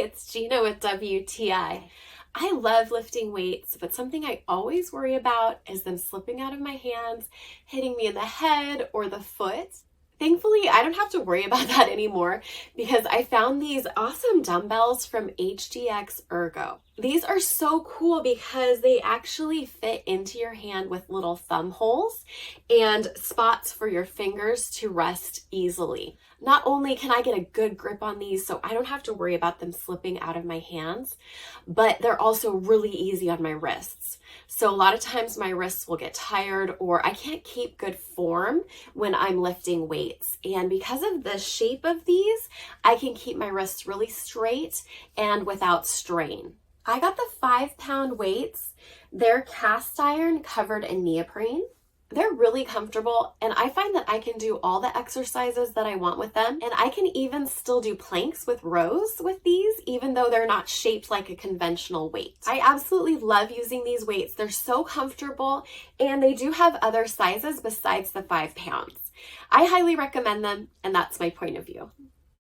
it's Gina with WTI. I love lifting weights, but something I always worry about is them slipping out of my hands, hitting me in the head or the foot. Thankfully, I don't have to worry about that anymore because I found these awesome dumbbells from HXD-ERGO. These are so cool because they actually fit into your hand with little thumb holes and spots for your fingers to rest easily. Not only can I get a good grip on these so I don't have to worry about them slipping out of my hands, but they're also really easy on my wrists. So a lot of times my wrists will get tired or I can't keep good form when I'm lifting weights. And because of the shape of these, I can keep my wrists really straight and without strain. I got the 5-pound weights. They're cast iron covered in neoprene. They're really comfortable, and I find that I can do all the exercises that I want with them, and I can even still do planks with rows with these, even though they're not shaped like a conventional weight. I absolutely love using these weights. They're so comfortable, and they do have other sizes besides the 5 pounds. I highly recommend them, and that's my point of view.